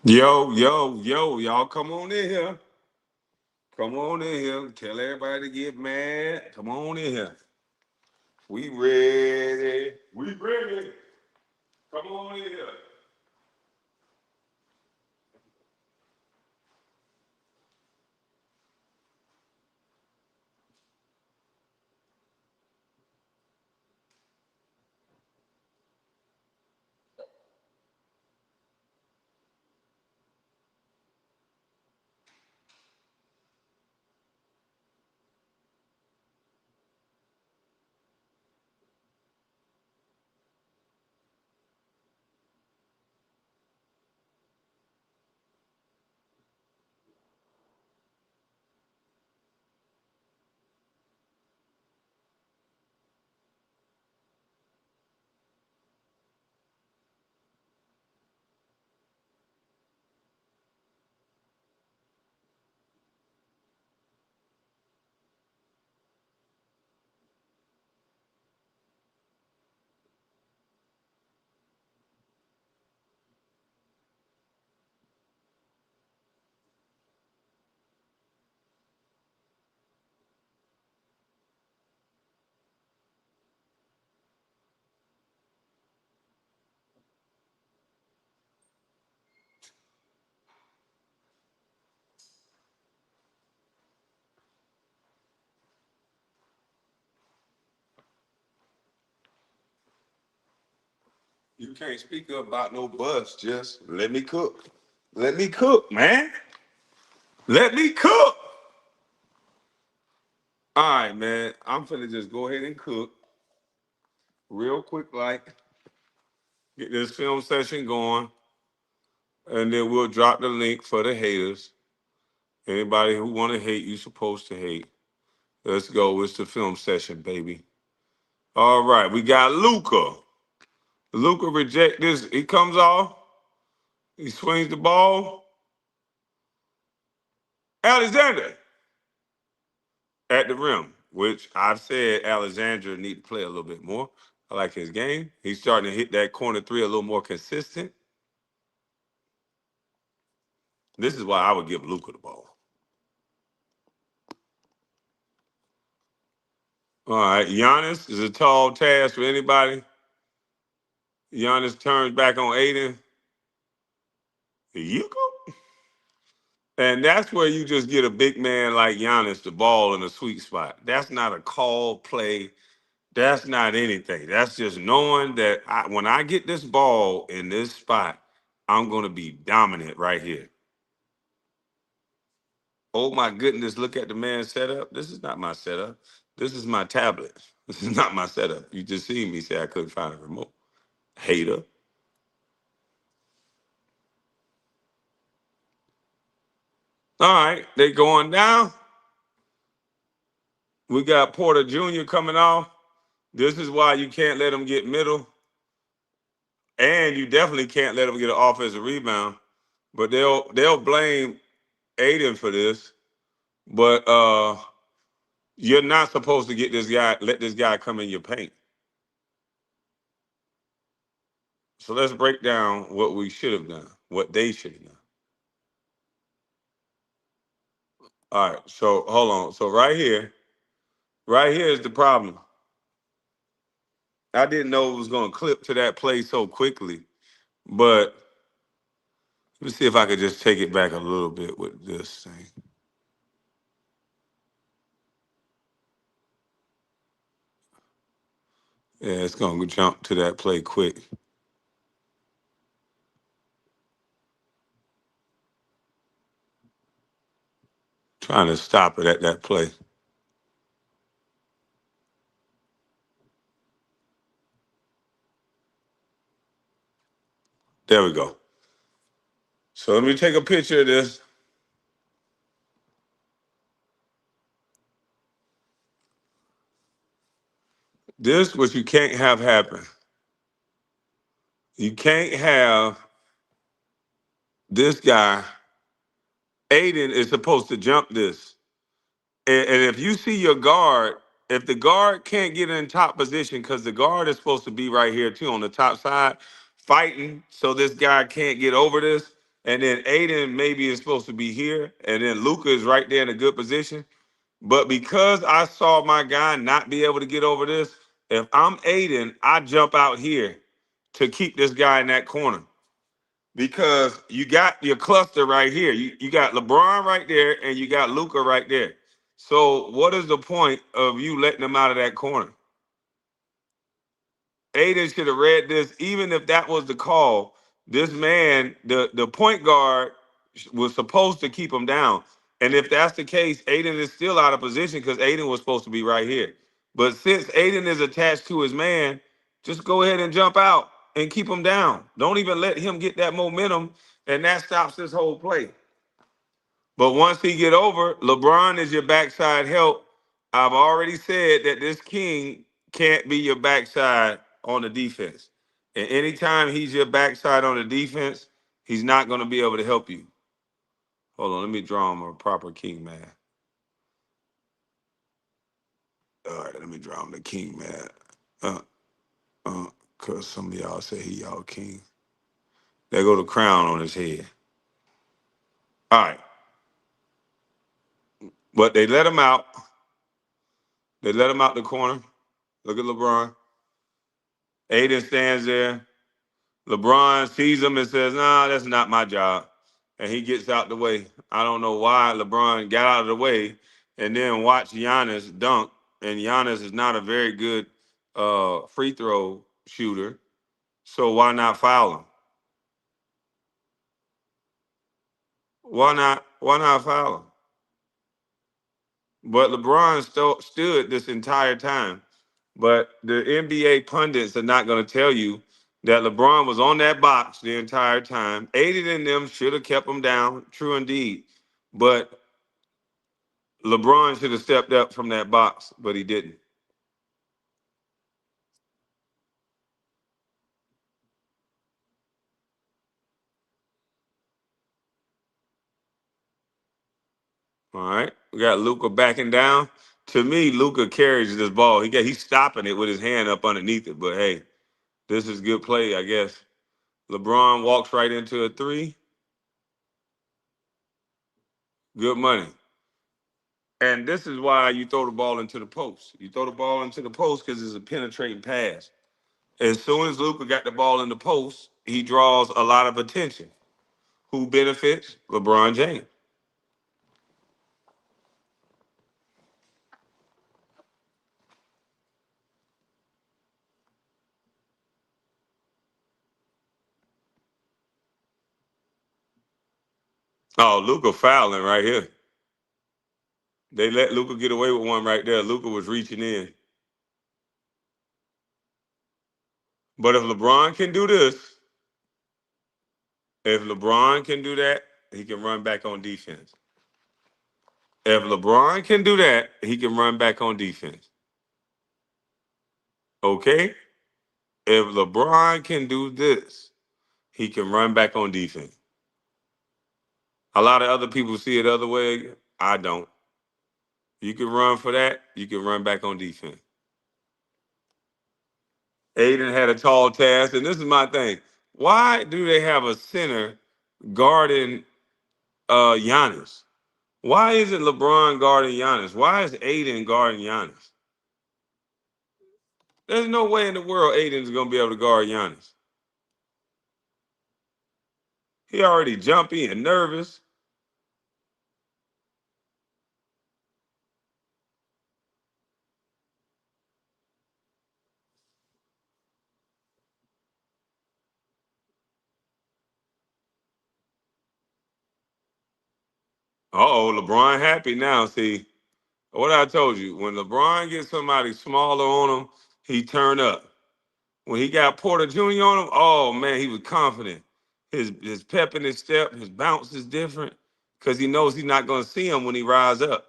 Yo, yo, yo, y'all come on in here. Come on in here. Tell everybody to get mad. Come on in here. We ready. We ready. Come on in here. You can't speak up about no bus. Just let me cook. Let me cook, man. Let me cook. All right, man. I'm finna just go ahead and cook real quick, like get this film session going, and then we'll drop the link for the haters. Anybody who want to hate, you supposed to hate. Let's go. It's the film session, baby. All right, we got Luca. Luca reject this. He comes off. He swings the ball. Alexander at the rim, which I've said Alexander need to play a little bit more. I like his game. He's starting to hit that corner three a little more consistent. This is why I would give Luca the ball. All right, Giannis is a tall task for anybody. Giannis turns back on Aiden. You go. And that's where you just get a big man like Giannis the ball in a sweet spot. That's not a call play. That's not anything. That's just knowing that when I get this ball in this spot, I'm going to be dominant right here. Oh my goodness, look at the man's setup. This is not my setup. This is my tablet. This is not my setup. You just seen me say I couldn't find a remote. Hater. All right, they going down. We got Porter Jr. coming off. This is why you can't let him get middle. And you definitely can't let him get an offensive rebound. But they'll blame Aiden for this. But you're not supposed to let this guy come in your paint. So let's break down what we should have done, what they should have done. All right, so hold on. So right here is the problem. I didn't know it was going to clip to that play so quickly, but let me see if I could just take it back a little bit with this thing. Yeah, it's going to jump to that play quick. Trying to stop it at that play. There we go. So let me take a picture of this. This what you can't have happen. You can't have this guy. Aiden is supposed to jump this. And if you see your guard, if the guard can't get in top position, because the guard is supposed to be right here too on the top side, fighting so this guy can't get over this. and then Aiden maybe is supposed to be here, and then Luka is right there in a good position. But because I saw my guy not be able to get over this, if I'm Aiden, I jump out here to keep this guy in that corner. Because you got your cluster right here. You got LeBron right there and you got Luka right there. So what is the point of you letting them out of that corner? Aiden should have read this, even if that was the call. This man, the point guard, was supposed to keep him down. And if that's the case, Aiden is still out of position because Aiden was supposed to be right here. But since Aiden is attached to his man, just go ahead and jump out and keep him down. Don't even let him get that momentum, and that stops this whole play. But once he get over, LeBron is your backside help. I've already said that this king can't be your backside on the defense. And anytime he's your backside on the defense, he's not going to be able to help you. Hold on, let me draw him a proper king, man. All right, let me draw him the king, man. Uh, cause some of y'all say he y'all king. There go the crown on his head. All right, but they let him out. They let him out the corner. Look at LeBron. Aiden stands there. LeBron sees him and says, "Nah, that's not my job," and he gets out the way. I don't know why LeBron got out of the way and then watched Giannis dunk. And Giannis is not a very good free throw shooter, so why not foul him? Why not? Why not foul him? But LeBron stood this entire time. But the NBA pundits are not going to tell you that LeBron was on that box the entire time. Aided in them should have kept him down. True indeed. But LeBron should have stepped up from that box, but he didn't. All right. We got Luka backing down. To me, Luka carries this ball. He's stopping it with his hand up underneath it. But hey, this is good play, I guess. LeBron walks right into a three. Good money. And this is why you throw the ball into the post. You throw the ball into the post because it's a penetrating pass. As soon as Luka got the ball in the post, he draws a lot of attention. Who benefits? LeBron James. Oh, Luka fouling right here. They let Luka get away with one right there. Luka was reaching in. But if LeBron can do this, if LeBron can do that, he can run back on defense. If LeBron can do that, he can run back on defense. Okay? If LeBron can do this, he can run back on defense. A lot of other people see it the other way. I don't. You can run for that. You can run back on defense. Aiden had a tall task, and this is my thing. Why do they have a center guarding Giannis? Why isn't LeBron guarding Giannis? Why is Aiden guarding Giannis? There's no way in the world Aiden's gonna be able to guard Giannis. He already jumpy and nervous. Uh-oh, LeBron happy now. See, what I told you, when LeBron gets somebody smaller on him, he turn up. When he got Porter Jr. on him, oh man, he was confident. His pep in his step, his bounce is different because he knows he's not going to see him when he rise up.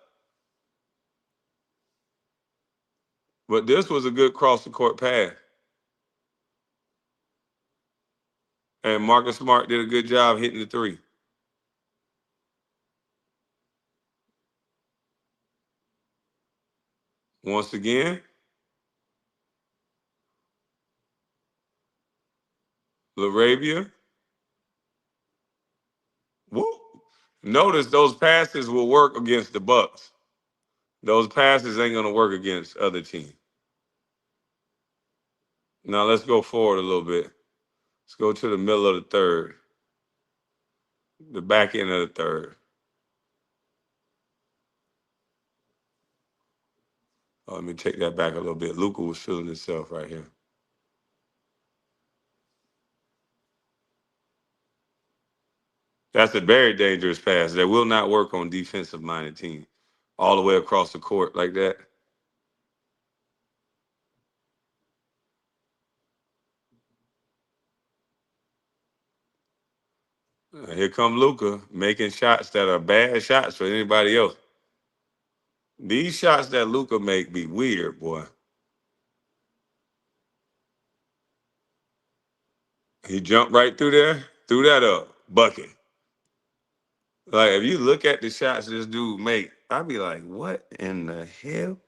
But this was a good cross the court pass, and Marcus Smart did a good job hitting the three. Once again, LaRavia. Notice those passes will work against the Bucks. Those passes ain't gonna work against other teams. Now let's go forward a little bit. Let's go to the middle of the third, the back end of the third. Oh, let me take that back a little bit. Luka was feeling himself right here. That's a very dangerous pass that will not work on defensive minded teams all the way across the court like that. Here come Luka making shots that are bad shots for anybody else. These shots that Luka make be weird, boy. He jumped right through there, threw that up, bucket. Like if you look at the shots this dude make, I'd be like, what in the hell?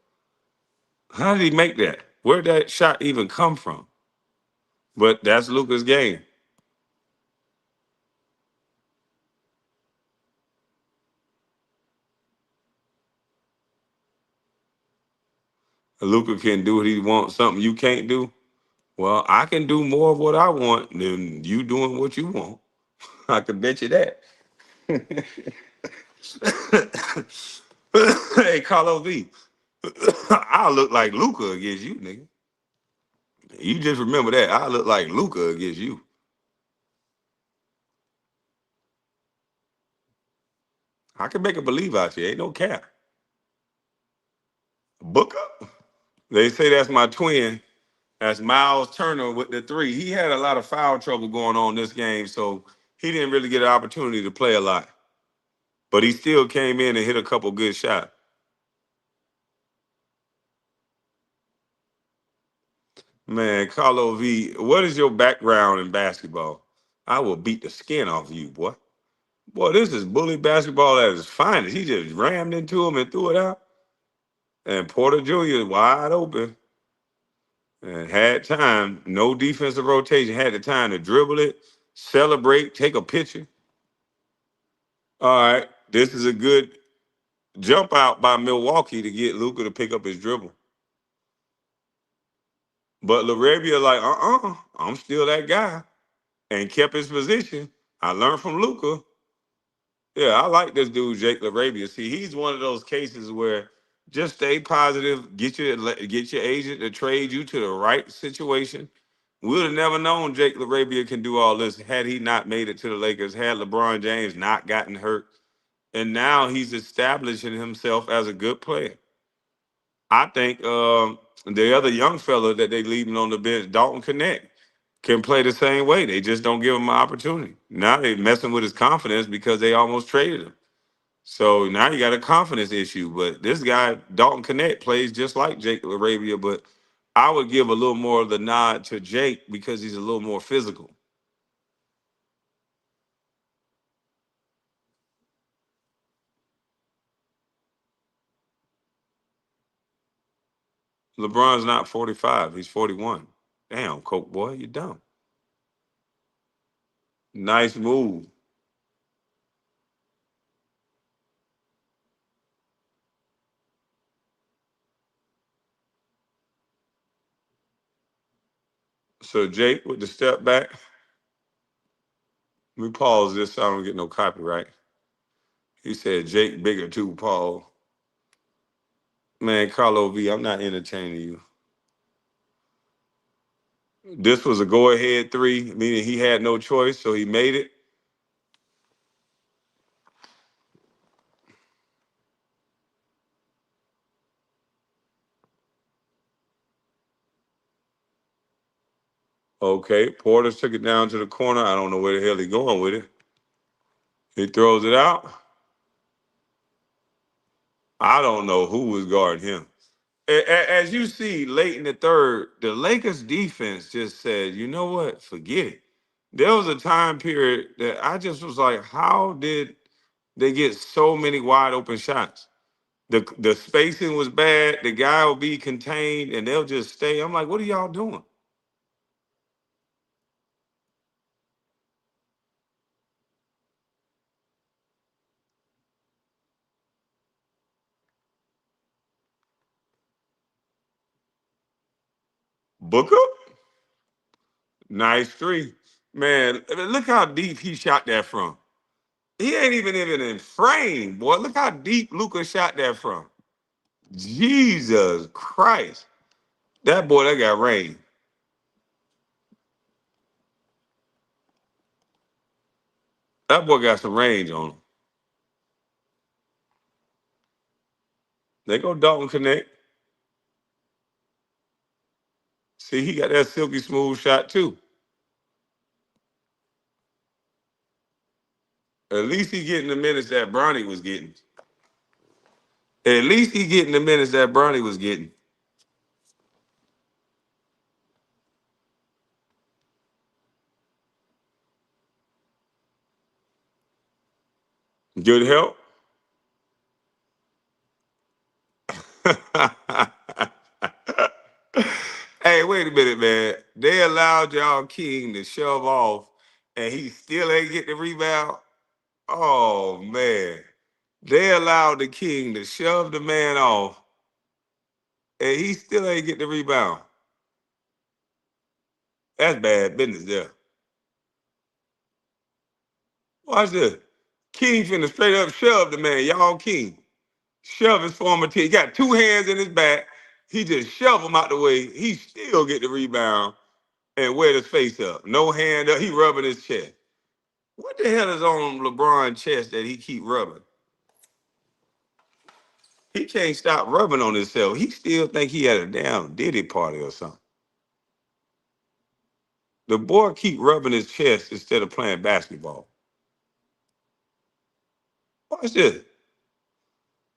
How did he make that? Where'd that shot even come from? But that's Luka's game. Luka can do what he wants, something you can't do. Well, I can do more of what I want than you doing what you want. I can bet you that. Hey, Carlo V, I look like Luca against you, nigga. You just remember that. I look like Luca against you. I can make a believe out you. Ain't no cap. Book up. They say that's my twin. That's Miles Turner with the three. He had a lot of foul trouble going on this game, so he didn't really get an opportunity to play a lot. But he still came in and hit a couple good shots. Man, Carlo V, what is your background in basketball? I will beat the skin off you, boy. Boy, this is bully basketball at its finest. He just rammed into him and threw it out. And Porter Jr. wide open and had time, no defensive rotation, had the time to dribble it, celebrate, take a picture. All right, this is a good jump out by Milwaukee to get Luka to pick up his dribble. But Laravia like, I'm still that guy, and kept his position. I learned from Luka. Yeah, I like this dude, Jake LaRabia. See, he's one of those cases where just stay positive, get your agent to trade you to the right situation. We would have never known Jake LaRabia can do all this had he not made it to the Lakers, had LeBron James not gotten hurt. And now he's establishing himself as a good player. I think the other young fella that they leaving on the bench, Dalton Connect, can play the same way. They just don't give him an opportunity. Now they messing with his confidence because they almost traded him. So now you got a confidence issue. But this guy, Dalton Connect, plays just like Jake Arabia, but I would give a little more of the nod to Jake because he's a little more physical. LeBron's not 45, he's 41. Damn, Coke boy, you dumb. Nice move. So Jake with the step back. Let me pause this so I don't get no copyright. He said Jake bigger too, Paul. Man, Carlo V, I'm not entertaining you. This was a go-ahead three, meaning he had no choice, so he made it. Okay, Porter took it down to the corner. I don't know where the hell he going with it. He throws it out. I don't know who was guarding him. As you see late in the third, the Lakers defense just said, you know what, forget it. There was a time period that I just was like, how did they get so many wide open shots? The spacing was bad. The guy will be contained and they'll just stay. I'm like, what are y'all doing? Booker, nice three. Man, look how deep he shot that from. He ain't even in frame, boy. Look how deep Luca shot that from. Jesus Christ. That boy, that got range. That boy got some range on him. They go Dalton Connect. See, he got that silky smooth shot too. At least he getting the minutes that Bronny was getting. At least he getting the minutes that Bronny was getting. Good help. Hey, wait a minute, man. They allowed y'all King to shove off, and he still ain't get the rebound. Oh man, they allowed the King to shove the man off, and he still ain't get the rebound. That's bad business there. Watch this. King finna straight up shove the man. Y'all King. Shove his former team. He got two hands in his back. He just shove him out the way. He still get the rebound and wear his face up. No hand up. He rubbing his chest. What the hell is on LeBron's chest that he keep rubbing? He can't stop rubbing on himself. He still think he had a damn Diddy party or something. The boy keep rubbing his chest instead of playing basketball. Watch this.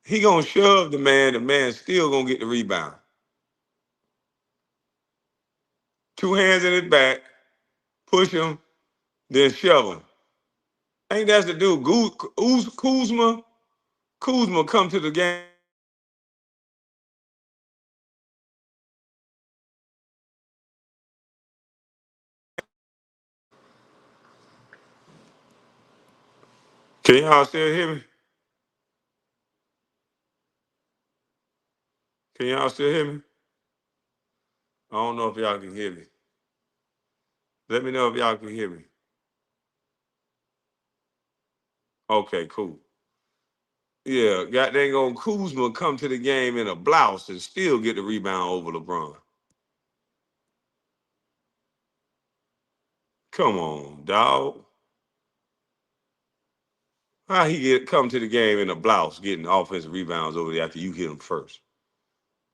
He gonna shove the man still gonna get the rebound. Two hands in his back, push him, then shove him. Ain't that the dude, Kuzma? Kuzma come to the game. Can y'all still hear me? Can y'all still hear me? I don't know if y'all can hear me. Let me know if y'all can hear me. Okay, cool. Yeah, God dang on Kuzma come to the game in a blouse and still get the rebound over LeBron. Come on, dog. How he get come to the game in a blouse getting offensive rebounds over there after you hit him first?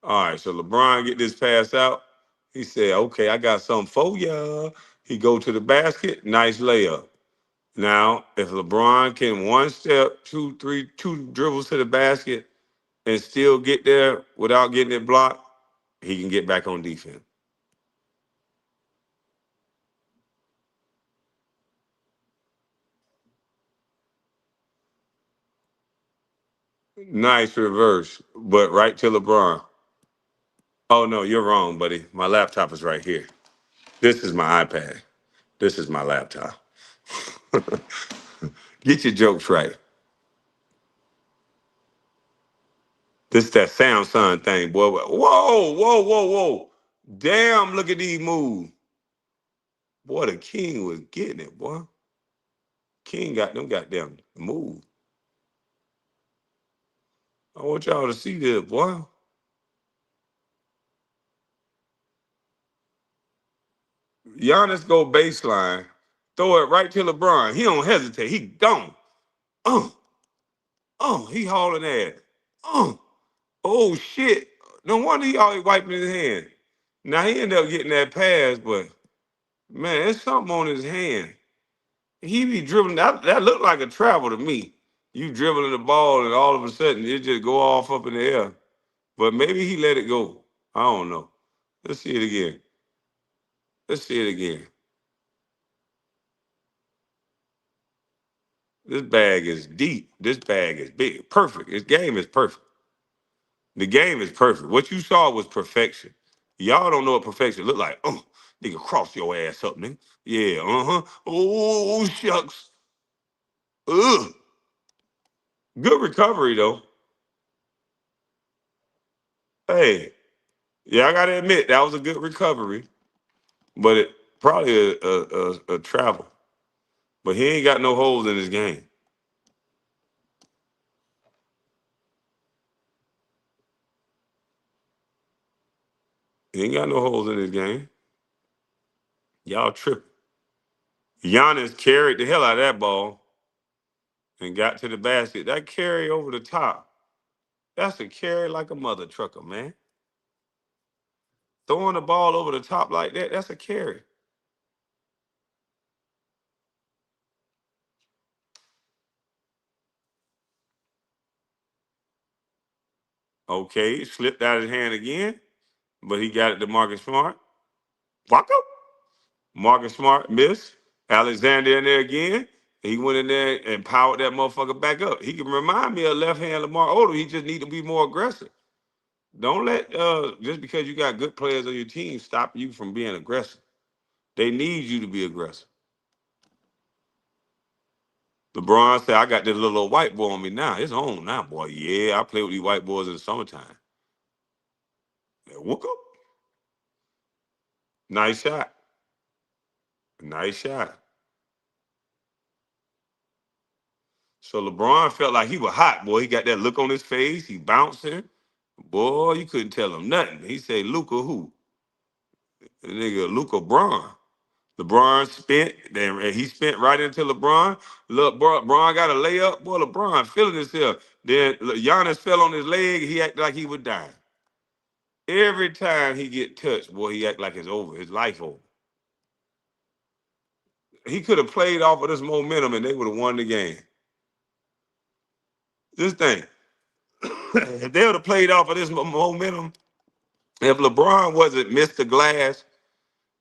All right, so LeBron get this pass out. He said, "Okay, I got something for ya." He go to the basket, nice layup. Now, if LeBron can one step, two dribbles to the basket, and still get there without getting it blocked, he can get back on defense. Nice reverse, but right to LeBron. Oh no, you're wrong, buddy. My laptop is right here. This is my iPad. This is my laptop. Get your jokes right. This is that Samsung thing, boy. Whoa, whoa, whoa, whoa. Damn, look at these moves. Boy, the King was getting it, boy. King got them goddamn move. I want y'all to see this, boy. Giannis go baseline, throw it right to LeBron. He don't hesitate. He gone. Uh, he hauling ass. Uh, oh shit. No wonder he always wiping his hand. Now he ended up getting that pass, but man, there's something on his hand. He be dribbling. That looked like a travel to me. You dribbling the ball and all of a sudden it just go off up in the air. But maybe he let it go. I don't know. Let's see it again. Let's see it again. This bag is deep. This bag is big. Perfect. This game is perfect. The game is perfect. What you saw was perfection. Y'all don't know what perfection look like. Oh, nigga, cross your ass up, nigga. Yeah, uh-huh. Oh, shucks. Ugh. Good recovery, though. Hey, Yeah, I gotta admit that was a good recovery, but it probably a travel. But he ain't got no holes in his game. He ain't got no holes in his game. Y'all tripping. Giannis carried the hell out of that ball and got to the basket. That carry over the top. That's a carry like a mother trucker, man. Throwing the ball over the top like that, that's a carry. Okay, it slipped out of his hand again, but he got it to Marcus Smart. Walk up. Marcus Smart missed. Alexander in there again. He went in there and powered that motherfucker back up. He can remind me of left hand Lamar Odom. He just need to be more aggressive. Don't let just because you got good players on your team stop you from being aggressive. They need you to be aggressive. LeBron said, I got this little white boy on me now. It's on now, boy. Yeah, I play with these white boys in the summertime. Woke up. Nice shot. Nice shot. So LeBron felt like he was hot, boy. He got that look on his face. He bouncing. Boy, you couldn't tell him nothing. He said, Luca who? The nigga Luca Braun. LeBron spent, then he spent right into LeBron. Look, LeBron got a layup. Boy, LeBron feeling himself. Then Giannis fell on his leg. He acted like he would die. Every time he get touched, boy, he act like it's over. His life over. He could have played off of this momentum and they would have won the game. This thing. If they would have played off of this momentum, if LeBron wasn't missed the glass,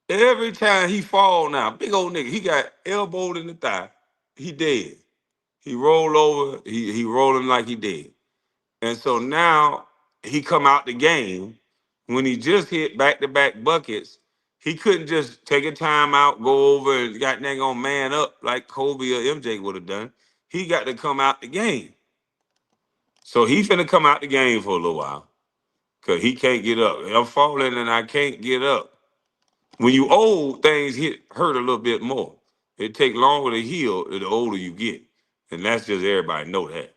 every time he fall now, big old nigga, he got elbowed in the thigh. He dead. He rolled over. He rolling like he dead. And so now he come out the game when he just hit back-to-back buckets. He couldn't just take a timeout, go over and got dang on man up like Kobe or MJ would have done. He got to come out the game. So he finna come out the game for a little while because he can't get up. I'm falling and I can't get up. When you old, things hurt a little bit more. It take longer to heal the older you get. And that's just everybody know that.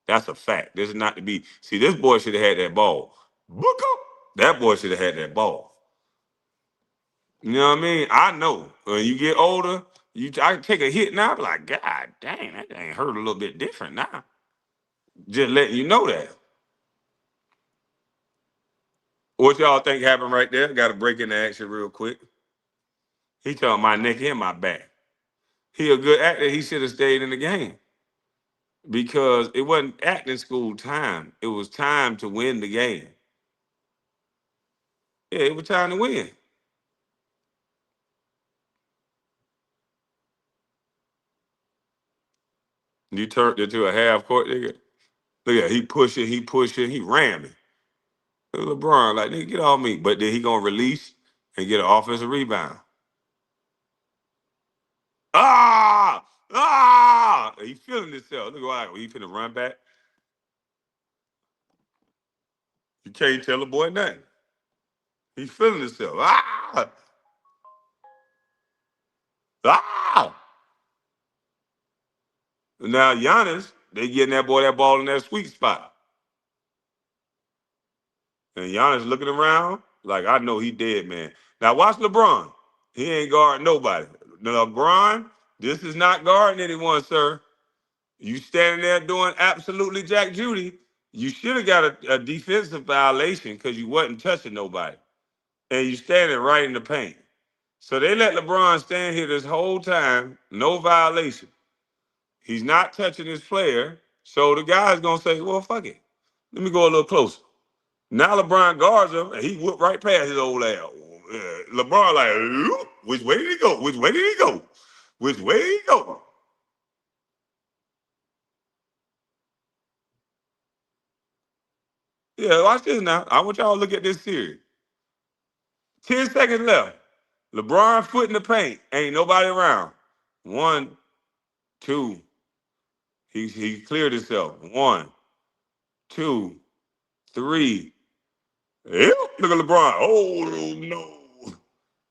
That's a fact. This is not to be. See, this boy should have had that ball. Book up. That boy should have had that ball. You know what I mean? I know. When you get older, I can take a hit now, be like, God dang, that thing hurt a little bit different now. Just letting you know that. What y'all think happened right there? Got to break in the action real quick. He talking my neck and my back. He a good actor. He should have stayed in the game because it wasn't acting school time. It was time to win the game. Yeah, it was time to win. You turned into a half court nigga. Look at he pushing, he ramming. LeBron, like, nigga, get off me. But then he gonna release and get an offensive rebound. Ah! Ah! He feeling himself. Look like he finna run back. You can't tell the boy nothing. He feeling himself. Ah! Ah! Now Giannis, they getting that boy that ball in that sweet spot. And Giannis looking around like, I know he dead, man. Now watch LeBron. He ain't guarding nobody. Now, LeBron, this is not guarding anyone, sir. You standing there doing absolutely Jack Judy. You should have got a defensive violation because you wasn't touching nobody. And you standing right in the paint. So they let LeBron stand here this whole time, no violation. He's not touching his player. So the guy's gonna say, well, fuck it. Let me go a little closer. Now LeBron guards him, and he whooped right past his old ass. LeBron like, which way did he go? Which way did he go? Which way did he go? Yeah, watch this now. I want y'all to look at this series. 10 seconds left. LeBron foot in the paint. Ain't nobody around. One, two. He cleared himself. One, two, three. Yep, look at LeBron. Oh no.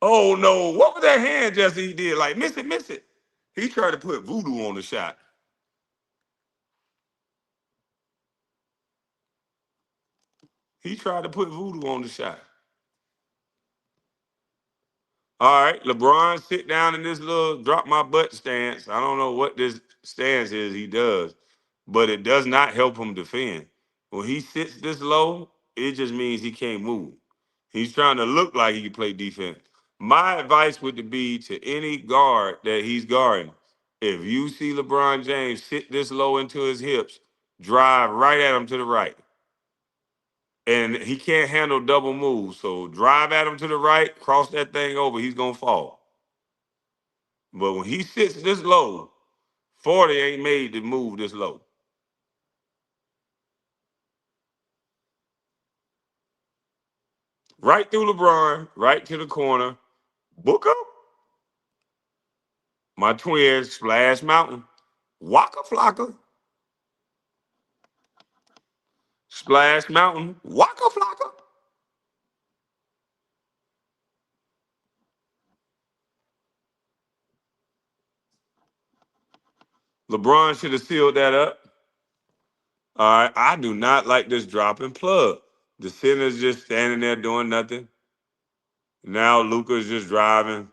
Oh no. What was that hand gesture he did? Like, miss it, miss it. He tried to put voodoo on the shot. He tried to put voodoo on the shot. All right, LeBron sit down in this little drop my butt stance. I don't know what this stance is he does, but it does not help him defend. When he sits this low, it just means he can't move. He's trying to look like he can play defense. My advice would be to any guard that he's guarding, if you see LeBron James sit this low into his hips, drive right at him to the right. And he can't handle double moves. So drive at him to the right, cross that thing over, he's gonna fall. But when he sits this low, 40 ain't made to move this low. Right through LeBron, right to the corner. Booker, my twins, Splash Mountain. Waka Flocka. Splash Mountain. Waka Flocka. LeBron should have sealed that up. All right, I do not like this dropping plug. The center's just standing there doing nothing. Now Luka's just driving.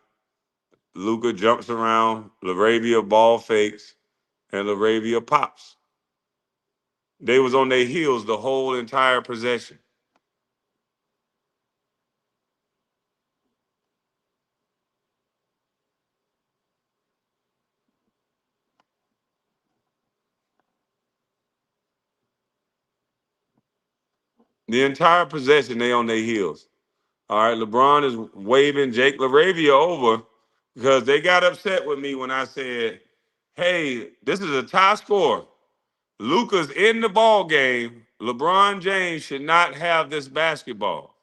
Luka jumps around. Laravia ball fakes, and Laravia pops. They was on their heels the whole entire possession. The entire possession, they on their heels. All right, LeBron is waving Jake LaRavia over because they got upset with me when I said, hey, this is a tie score. Luka's in the ball game. LeBron James should not have this basketball.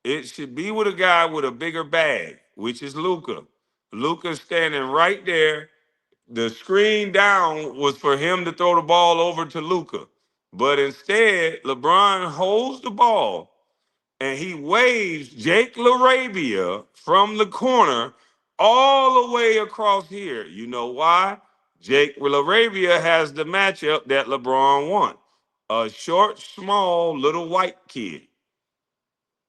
It should be with a guy with a bigger bag, which is Luka. Luka's standing right there. The screen down was for him to throw the ball over to Luka. But instead, LeBron holds the ball and he waves Jake LaRavia from the corner all the way across here. You know why? Jake LaRavia has the matchup that LeBron wants. A short, small, little white kid.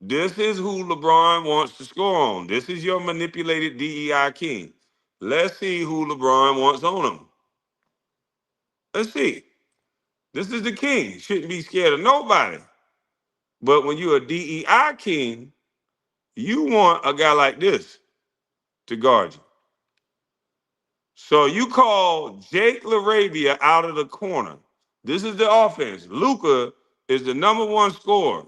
This is who LeBron wants to score on. This is your manipulated DEI king. Let's see who LeBron wants on him. Let's see. This is the king. Shouldn't be scared of nobody. But when you're a DEI king, you want a guy like this to guard you. So you call Jake LaRavia out of the corner. This is the offense. Luka is the number one scorer.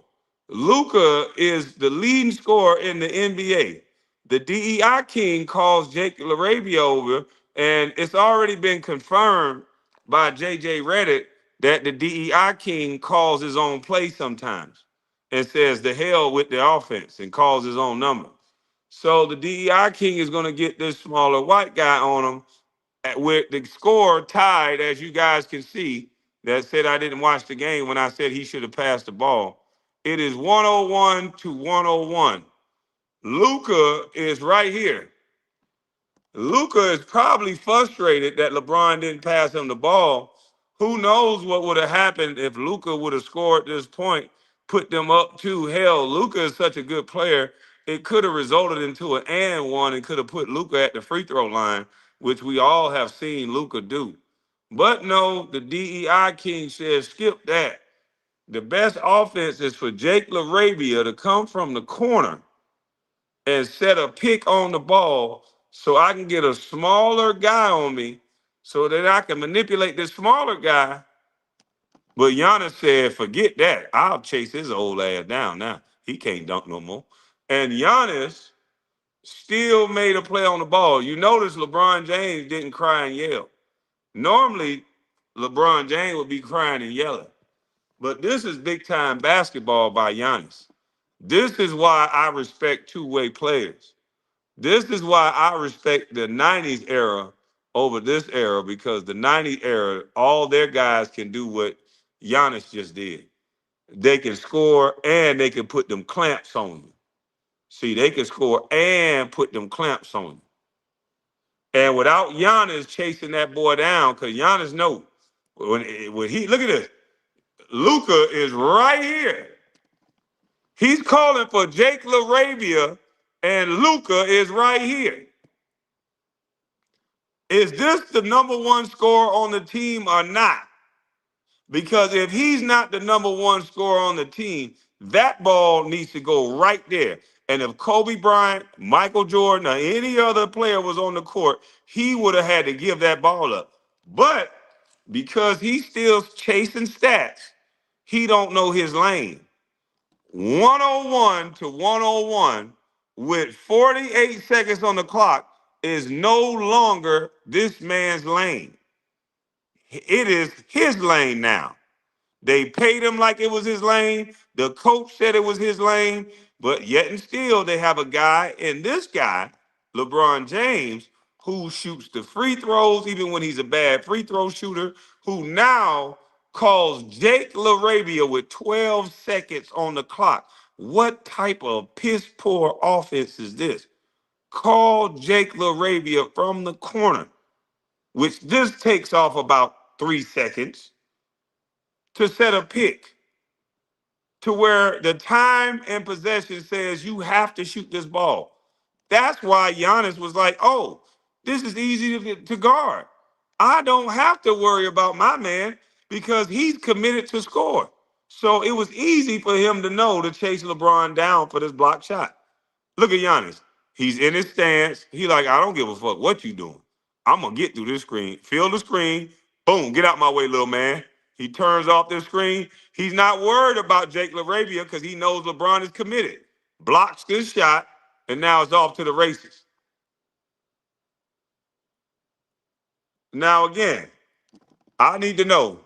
Luka is the leading scorer in the NBA. The DEI king calls Jake LaRavia over, and it's already been confirmed by JJ Redick that the DEI king calls his own play sometimes and says the hell with the offense and calls his own number. So the DEI king is going to get this smaller white guy on him with the score tied, as you guys can see. That said I didn't watch the game when I said he should have passed the ball. It is 101 to 101. Luka is right here. Luka is probably frustrated that LeBron didn't pass him the ball. Who knows what would have happened if Luka would have scored this point, put them up two. Hell, Luka is such a good player. It could have resulted into an and one and could have put Luka at the free throw line, which we all have seen Luka do. But no, the DEI king says skip that. The best offense is for Jake LaRavia to come from the corner and set a pick on the ball so I can get a smaller guy on me so that I can manipulate this smaller guy. But Giannis said, forget that. I'll chase his old ass down now. He can't dunk no more. And Giannis still made a play on the ball. You notice LeBron James didn't cry and yell. Normally, LeBron James would be crying and yelling. But this is big time basketball by Giannis. This is why I respect two-way players. This is why I respect the 90s era over this era, because the 90s era, all their guys can do what Giannis just did. they can score and they can put them clamps on you. See, they can score and put them clamps on you. And without Giannis chasing that boy down, because Giannis know when he look at this, Luka is right here. He's calling for Jake LaRavia, and Luka is right here. Is this the number one scorer on the team or not? Because if he's not the number one scorer on the team, that ball needs to go right there. And if Kobe Bryant, Michael Jordan, or any other player was on the court, he would have had to give that ball up. But because he's still chasing stats, he don't know his lane. 101 to 101 with 48 seconds on the clock is no longer this man's lane. It is his lane now. They paid him like it was his lane. The coach said it was his lane, but yet and still they have a guy, and this guy, LeBron James, who shoots the free throws even when he's a bad free throw shooter, who now calls Jake LaRavia with 12 seconds on the clock. What type of piss poor offense is this? Call Jake LaRavia from the corner, which this takes off about 3 seconds to set a pick to where the time and possession says you have to shoot this ball. That's why Giannis was like, oh, this is easy to guard. I don't have to worry about my man because he's committed to score. So it was easy for him to know to chase LeBron down for this block shot. Look at Giannis. He's in his stance. He like, I don't give a fuck what you doing. I'm gonna get through this screen. Fill the screen. Boom, get out my way, little man. He turns off the screen. He's not worried about Jake LaRavia because he knows LeBron is committed. Blocks this shot, and now it's off to the races. Now again, I need to know.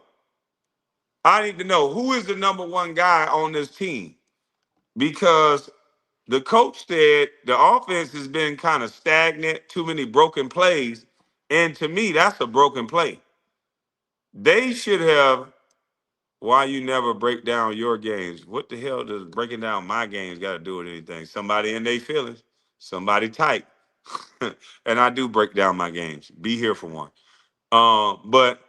I need to know who is the number one guy on this team because the coach said the offense has been kind of stagnant, too many broken plays. And to me, that's a broken play. They should have, why you never break down your games? What the hell does breaking down my games got to do with anything? Somebody in their feelings, somebody tight. And I do break down my games. Be here for one. But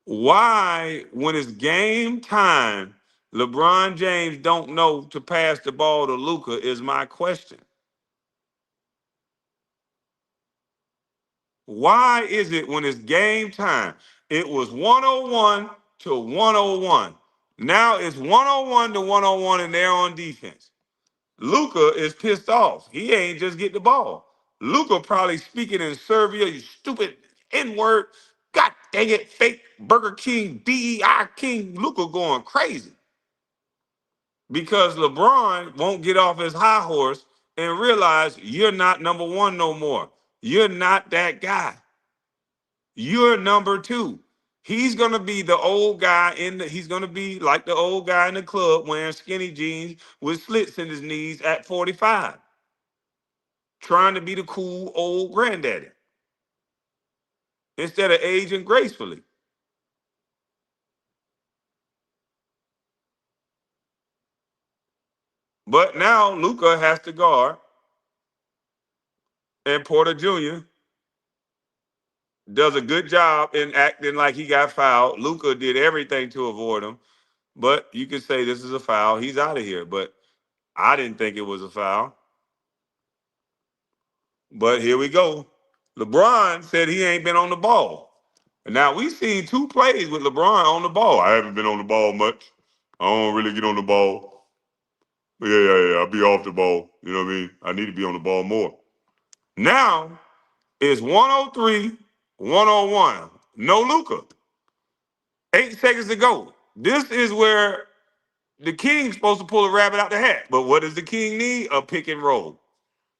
why, when it's game time, LeBron James don't know to pass the ball to Luka is my question. Why is it when it's game time? It was 101 to 101. Now it's 101 to 101 and they're on defense. Luka is pissed off. He ain't just get the ball. Luka probably speaking in Serbia, you stupid N-word. God dang it, fake Burger King, DEI King. Luka going crazy. Because LeBron won't get off his high horse and realize you're not number one no more. You're not that guy. You're number two. He's gonna be the old guy he's gonna be like the old guy in the club wearing skinny jeans with slits in his knees at 45, trying to be the cool old granddaddy instead of aging gracefully. But now Luka has to guard, and Porter Jr. does a good job in acting like he got fouled. Luka did everything to avoid him, but you can say this is a foul. He's out of here, but I didn't think it was a foul. But here we go. LeBron said he ain't been on the ball. And now we've seen two plays with LeBron on the ball. I haven't been on the ball much. I don't really get on the ball. Yeah. I'll be off the ball. You know what I mean? I need to be on the ball more. Now it's 103, 101. No Luka. 8 seconds to go. This is where the King's supposed to pull a rabbit out the hat. But what does the King need? A pick and roll.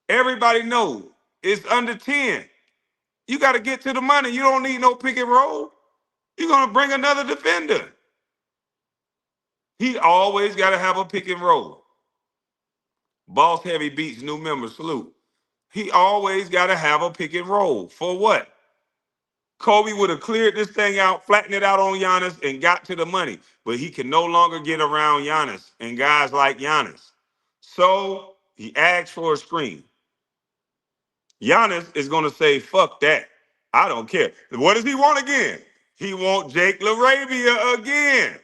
Everybody knows it's under 10. You got to get to the money. You don't need no pick and roll. You're going to bring another defender. He always got to have a pick and roll. Boss Heavy Beats, new member, salute. He always got to have a pick and roll. For what? Kobe would have cleared this thing out, flattened it out on Giannis, and got to the money. But he can no longer get around Giannis and guys like Giannis. So he asked for a screen. Giannis is going to say, fuck that. I don't care. What does he want again? He want Jake LaRavia again.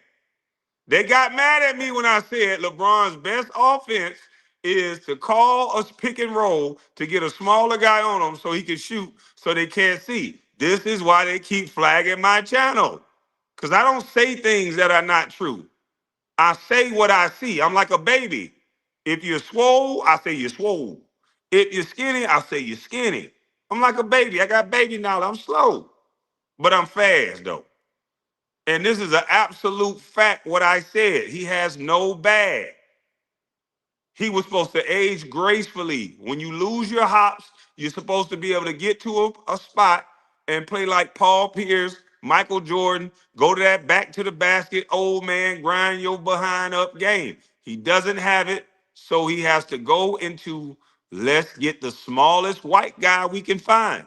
They got mad at me when I said LeBron's best offense is to call us pick and roll to get a smaller guy on him so he can shoot so they can't see. This is why they keep flagging my channel. Because I don't say things that are not true. I say what I see. I'm like a baby. If you're swole, I say you're swole. If you're skinny, I say you're skinny. I'm like a baby. I got baby knowledge. I'm slow, but I'm fast though. And this is an absolute fact what I said. He has no bag. He was supposed to age gracefully. When you lose your hops, you're supposed to be able to get to a spot and play like Paul Pierce, Michael Jordan, go to that back to the basket, old man, grind your behind up game. He doesn't have it, so he has to go into let's get the smallest white guy we can find.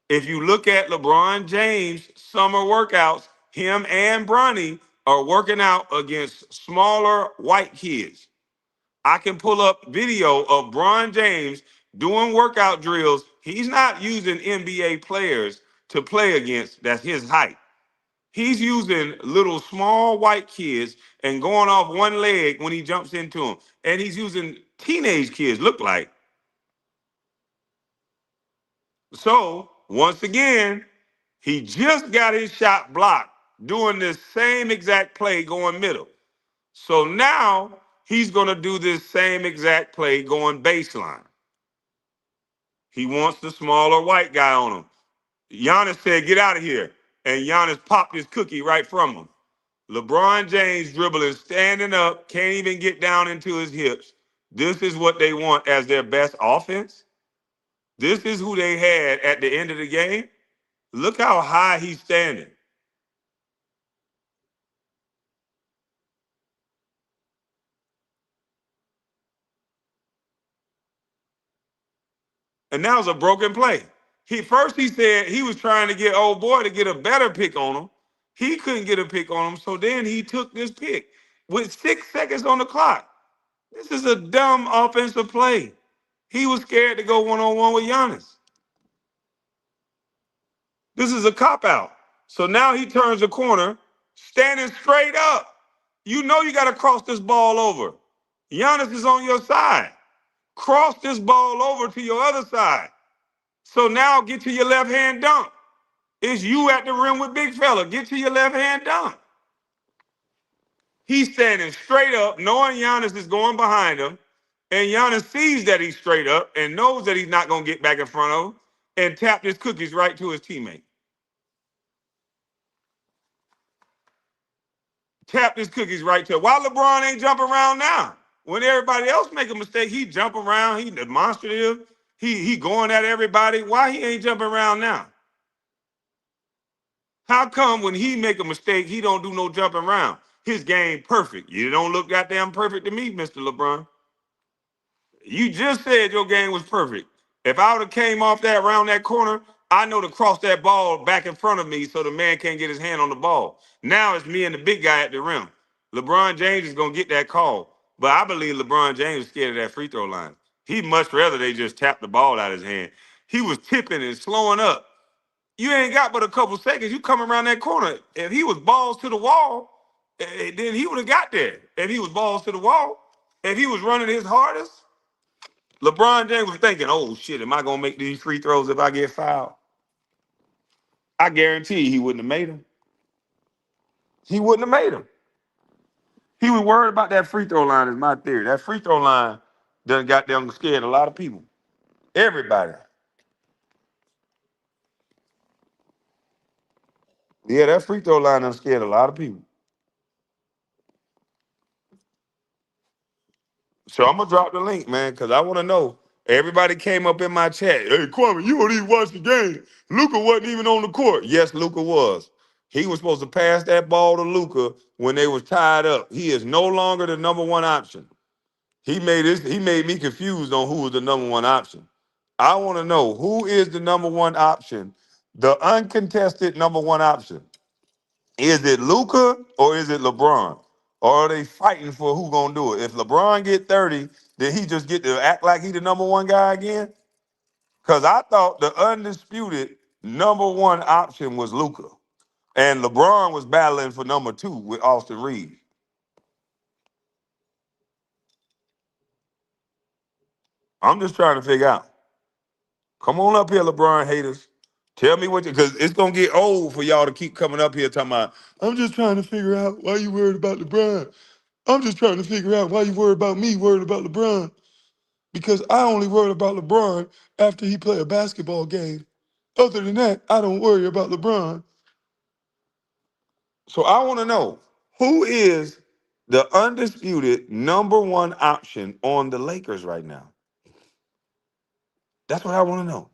If you look at LeBron James' summer workouts, him and Bronny are working out against smaller white kids. I can pull up video of Bron James doing workout drills. He's not using NBA players to play against that's his height. He's using little small white kids and going off one leg when he jumps into them. And he's using teenage kids, look like. So, once again, he just got his shot blocked doing this same exact play going middle. So now he's going to do this same exact play going baseline. He wants the smaller white guy on him. Giannis said, get out of here. And Giannis popped his cookie right from him. LeBron James dribbling, standing up, can't even get down into his hips. This is what they want as their best offense. This is who they had at the end of the game. Look how high he's standing. And that was a broken play. He said he was trying to get old boy to get a better pick on him. He couldn't get a pick on him, so then he took this pick with 6 seconds on the clock. This is a dumb offensive play. He was scared to go one-on-one with Giannis. This is a cop-out. So now he turns the corner, standing straight up. You know you got to cross this ball over. Giannis is on your side. Cross this ball over to your other side. So now get to your left hand dunk. It's you at the rim with big fella. Get to your left hand dunk. He's standing straight up, knowing Giannis is going behind him. And Giannis sees that he's straight up and knows that he's not going to get back in front of him and tapped his cookies right to his teammate. Tapped his cookies right to him. Why LeBron ain't jumping around now? When everybody else make a mistake, he jump around. He demonstrative. He going at everybody. Why he ain't jumping around now? How come when he make a mistake, he don't do no jumping around? His game perfect. You don't look goddamn perfect to me, Mr. LeBron. You just said your game was perfect. If I would have came off that around that corner, I know to cross that ball back in front of me so the man can't get his hand on the ball. Now it's me and the big guy at the rim. LeBron James is going to get that call. But I believe LeBron James is scared of that free throw line. He'd much rather they just tap the ball out of his hand. He was tipping and slowing up. You ain't got but a couple seconds. You come around that corner. If he was balls to the wall, then he would have got there. If he was balls to the wall, if he was running his hardest, LeBron James was thinking, oh shit, am I gonna make these free throws if I get fouled? I guarantee he wouldn't have made them. He wouldn't have made them. He was worried about that free throw line, is my theory. That free throw line done got them scared a lot of people. Everybody. Yeah, that free throw line done scared a lot of people. So I'm gonna drop the link, man, because I want to know. Everybody came up in my chat. Hey, Kwame, you don't even watch the game. Luka wasn't even on the court. Yes, Luka was. He was supposed to pass that ball to Luka when they was tied up. He is no longer the number one option. He made me confused on who was the number one option. I want to know who is the number one option The uncontested number one option. Is it Luka or is it LeBron? Or are they fighting for who gonna do it? If LeBron get 30, did he just get to act like he the number one guy again? Because I thought the undisputed number one option was Luka. And LeBron was battling for number two with Austin Reeves. I'm just trying to figure out. Come on up here, LeBron haters. Tell me what you, because it's gonna get old for y'all to keep coming up here talking about, I'm just trying to figure out why you worried about LeBron. I'm just trying to figure out why you worried about me worried about LeBron. Because I only worried about LeBron after he play a basketball game. Other than that, I don't worry about LeBron. So I want to know, who is the undisputed number one option on the Lakers right now? That's what I want to know.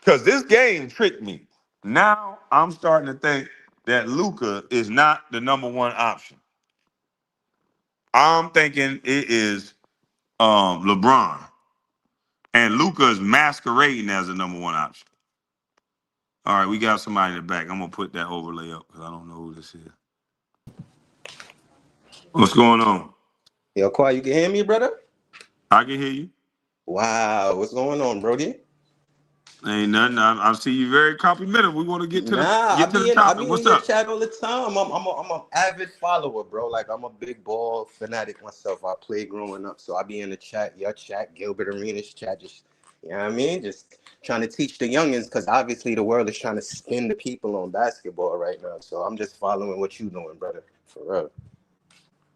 Because this game tricked me. Now I'm starting to think that Luka is not the number one option. I'm thinking it is LeBron. And Luka is masquerading as the number one option. All right, we got somebody in the back. I'm gonna put that overlay up because I don't know who this is. What's going on? Yo, Kwame, you can hear me, brother? I can hear you. Wow, what's going on, Brody? Ain't nothing. I see you very complimentary. We want to get to Nah, the I topic. be What's in your up? chat all the time. I'm a avid follower, bro. Like I'm a big ball fanatic myself. I played growing up, so I be in the chat, your chat, Gilbert Arenas chat, just you know what I mean? Just trying to teach the youngins because obviously the world is trying to spin the people on basketball right now. So I'm just following what you doing, brother. For real.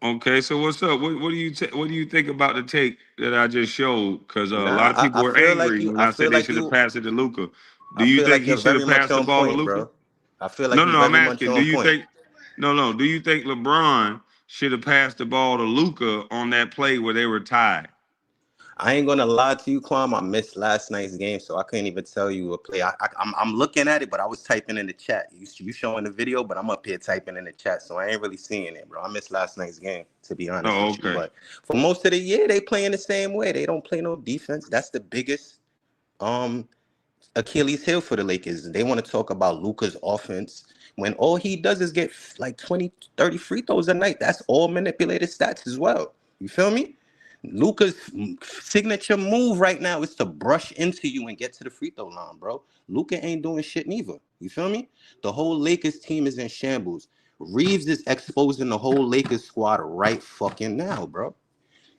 Okay, so what's up? What do you think about the take that I just showed? Because a lot Nah, of people I were feel like angry you. when I I said feel they like should have you. passed it to Luca. Do I you feel think like he you're should very have much passed the on ball to point, Luca? bro. I feel like No, you're no, I'm very much asking. Do on you point. think? No, no. Do you think LeBron should have passed the ball to Luca on that play where they were tied? I ain't gonna lie to you, Kwame. I missed last night's game, so I couldn't even tell you a play. I'm looking at it, but I was typing in the chat. You showing the video, but I'm up here typing in the chat, so I ain't really seeing it, bro. I missed last night's game, to be honest Oh, with you. okay. But for most of the year, they playing the same way. They don't play no defense. That's the biggest um Achilles heel for the Lakers. They want to talk about Luka's offense when all he does is get like 20, 30 free throws a night. That's all manipulated stats as well. You feel me? Luka's signature move right now is to brush into you and get to the free throw line, bro. Luka ain't doing shit neither. You feel me? The whole Lakers team is in shambles. Reeves is exposing the whole Lakers squad right fucking now, bro.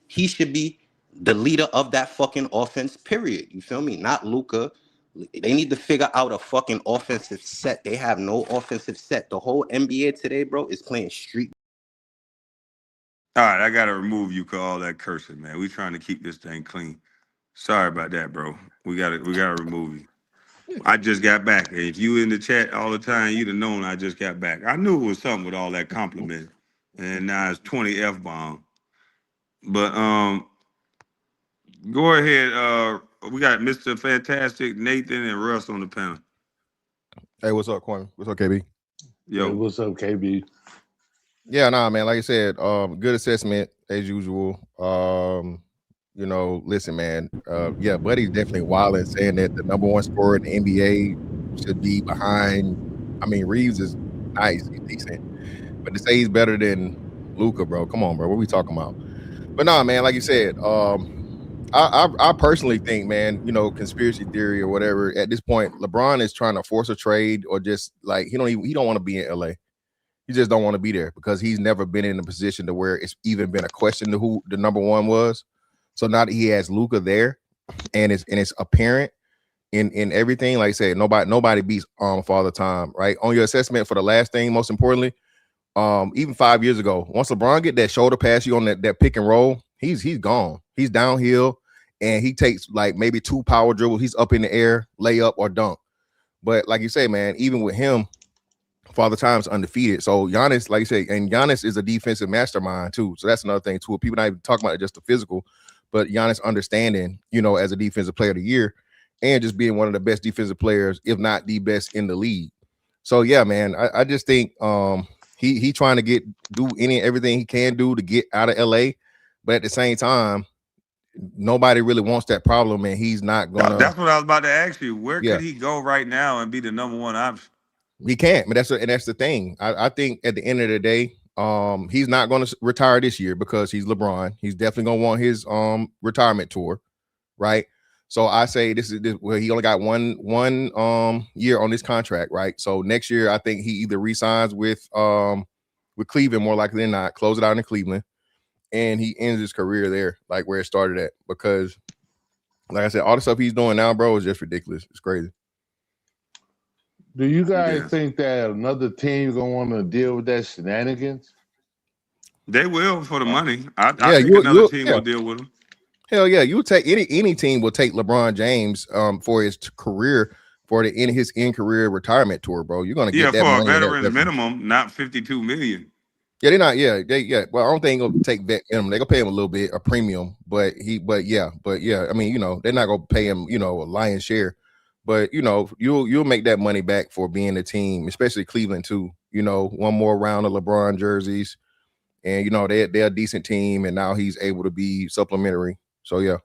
He should be the leader of that fucking offense, period. You feel me? Not Luka. They need to figure out a fucking offensive set. They have no offensive set. The whole NBA today, bro, is playing street. All right, I gotta remove you for all that cursing, man. We trying to keep this thing clean. Sorry about that, bro. We gotta remove you. I just got back. If you in the chat all the time, you'd have known I just got back. I knew it was something with all that compliment. And now it's 20 F bomb. But go ahead. We got Mr. Fantastic, Nathan, and Russ on the panel. Hey, what's up, Kwame? What's up, KB? Yo. Hey, what's up, KB? Yeah, nah, man. Like I said, good assessment as usual. Listen, man. Yeah, Buddy's definitely wild in saying that the number one scorer in the NBA should be behind. I mean, Reeves is nice, he's decent, but to say he's better than Luka, bro, come on, bro. What are we talking about? But nah, man. Like you said, I personally think, man, conspiracy theory or whatever. At this point, LeBron is trying to force a trade, or just like he don't want to be in LA. He just don't want to be there because he's never been in a position to where it's even been a question to who the number one was. So now that he has Luka there, and it's apparent in everything. Like I said, nobody beats Father Time, right? On your assessment for the last thing, most importantly, even 5 years ago, once LeBron get that shoulder pass you on that pick and roll, he's gone. He's downhill, and he takes like maybe 2 power dribbles. He's up in the air, layup or dunk. But like you say, man, even with him, Father Time's undefeated. So Giannis, like you say, and Giannis is a defensive mastermind too. So that's another thing too. People not even talking about just the physical, but Giannis understanding, as a defensive player of the year and just being one of the best defensive players, if not the best in the league. So yeah, man, I just think he trying to do everything he can do to get out of LA, but at the same time, nobody really wants that problem, and he's not gonna. That's what I was about to ask you. Where Yeah, could he go right now and be the number one option? he can't. But that's the thing. I think at the end of the day, he's not going to retire this year because he's LeBron. He's definitely going to want his retirement tour, right? So I say this is where he only got one year on this contract, right? So next year I think he either resigns with Cleveland, more likely than not, close it out in Cleveland, and he ends his career there, like where it started at. Because, like I said, all the stuff he's doing now, bro, is just ridiculous. It's crazy. Do you guys Yes. think that another team's gonna want to deal with that shenanigans? They will for the money. I Yeah, think another you team yeah. will deal with him. Hell yeah, you would take any team will take LeBron James for his career for his in career retirement tour, bro. You're gonna Yeah, get that for a money. veteran's minimum, not 52 million. Yeah, they're not. Yeah. Well, I don't think gonna take vet minimum. They gonna pay him a little bit a premium, but yeah. I mean, they're not gonna pay him, a lion's share. But you'll make that money back for being a team, especially Cleveland too. One more round of LeBron jerseys, and they're a decent team, and now he's able to be supplementary. So yeah.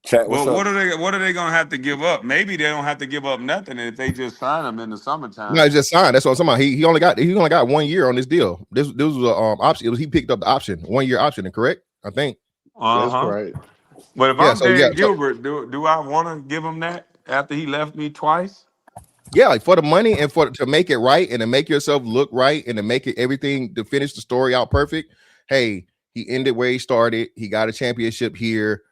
Chat, what's Well, up? what are they gonna have to give up? Maybe they don't have to give up nothing if they just sign him in the summertime. No, it's just signed. That's what I'm talking about. He only got 1 year on this deal. This was a option. He picked up the option, 1 year option, correct? I think. That's right. But if Yeah. I'm So Dan Gilbert, do I want to give him that after he left me twice? yeah, like for the money and to make it right and to make yourself look right and to make it everything to finish the story out perfect. Hey, he ended where he started. He got a championship here.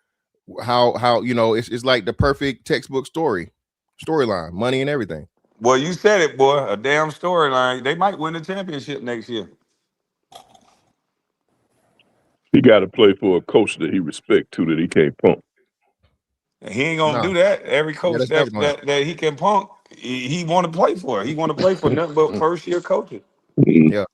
How it's like the perfect textbook storyline, money and everything. Well, you said it, boy. A damn storyline. They might win the championship next year. He got to play for a coach that he respect too, that he can't pump. He ain't gonna Nah. do that. Every Yeah, coach that's never gonna that he can punk, he want to play for. He want to play for nothing but first year coaches. Yeah.